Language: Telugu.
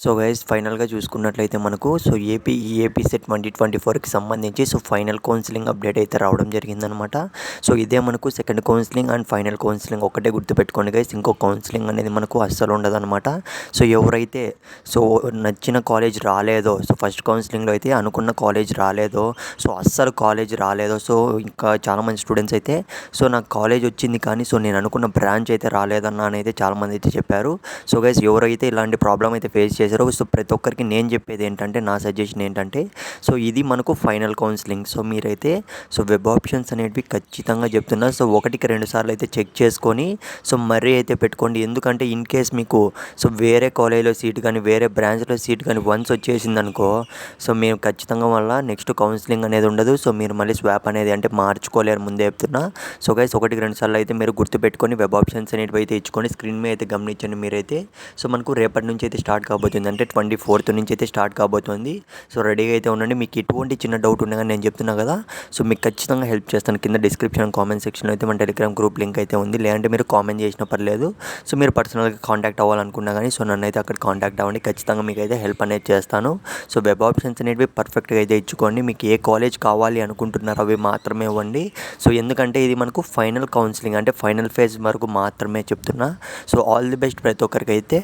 సో గైస్ ఫైనల్గా చూసుకున్నట్లయితే మనకు ఈఏపీసెట్ 2024కి సంబంధించి ఫైనల్ కౌన్సిలింగ్ అప్డేట్ అయితే రావడం జరిగిందనమాట. సో ఇదే మనకు second counselling and final counselling ఒకటే గుర్తుపెట్టుకోండి గైస్. ఇంకో కౌన్సిలింగ్ అనేది మనకు అస్సలు ఉండదన్నమాట. సో ఎవరైతే నచ్చిన కాలేజ్ రాలేదో, ఫస్ట్ కౌన్సిలింగ్లో అయితే అనుకున్న కాలేజ్ రాలేదో, అస్సలు కాలేజ్ రాలేదో, ఇంకా చాలామంది స్టూడెంట్స్ అయితే నాకు కాలేజ్ వచ్చింది కానీ నేను అనుకున్న బ్రాంచ్ అయితే రాలేదన్న అని అయితే చాలామంది అయితే చెప్పారు. సో గైస్ ఎవరైతే ఇలాంటి ప్రాబ్లం అయితే ఫేస్ చేశారో, ప్రతి ఒక్కరికి నేను చెప్పేది ఏంటంటే, నా సజెషన్ ఏంటంటే, ఇది మనకు ఫైనల్ కౌన్సిలింగ్. మీరైతే వెబ్ ఆప్షన్స్ అనేటివి ఖచ్చితంగా చెప్తున్నా. 1-2 సార్లు అయితే చెక్ చేసుకొని మరీ అయితే పెట్టుకోండి. ఎందుకంటే ఇన్ కేస్ మీకు వేరే కాలేజ్లో సీట్ కానీ వేరే బ్రాంచ్లో సీట్ కానీ వన్స్ వచ్చేసింది అనుకో, మీరు ఖచ్చితంగా వల్ల నెక్స్ట్ కౌన్సిలింగ్ అనేది ఉండదు. మీరు మళ్ళీ స్వాప్ అనేది అంటే మార్చుకోలేరు, ముందే చెప్తున్నా. గైస్ 1-2 సార్లు అయితే మీరు గుర్తుపెట్టుకొని వెబ్ ఆప్షన్స్ అనేటివి అయితే ఇచ్చుకొని స్క్రీన్ మీద అయితే గమనించండి మీరైతే. మనకు రేపటి నుంచి అయితే స్టార్ట్ కాబోతుంది, అంటే 24th నుంచి అయితే స్టార్ట్ కాబోతుంది. రెడీగా అయితే ఉండండి. మీకు ఎటువంటి చిన్న డౌట్ ఉన్నా కానీ నేను చెప్తున్నా కదా, మీకు ఖచ్చితంగా హెల్ప్ చేస్తాను. కింద డిస్క్రిప్షన్ కామెంట్ సెక్షన్లో అయితే మన టెలిగ్రామ్ గ్రూప్ లింక్ అయితే ఉంది. లేదంటే మీరు కామెంట్ చేసినా పర్లేదు. మీరు పర్సనల్గా కాంటాక్ట్ అవ్వాలనుకున్నా కానీ నన్ను అయితే అక్కడ కాంటాక్ట్ అవ్వండి. ఖచ్చితంగా మీకు అయితే హెల్ప్ అనేది చేస్తాను. వెబ్ ఆప్షన్స్ అనేవి పర్ఫెక్ట్గా అయితే ఇచ్చుకోండి. మీకు ఏ కాలేజ్ కావాలి అనుకుంటున్నారో అవి మాత్రమే ఇవ్వండి. ఎందుకంటే ఇది మనకు ఫైనల్ కౌన్సిలింగ్, అంటే ఫైనల్ ఫేజ్ వరకు మాత్రమే చెప్తున్నా. ఆల్ ది బెస్ట్ ప్రతి ఒక్కరికి అయితే.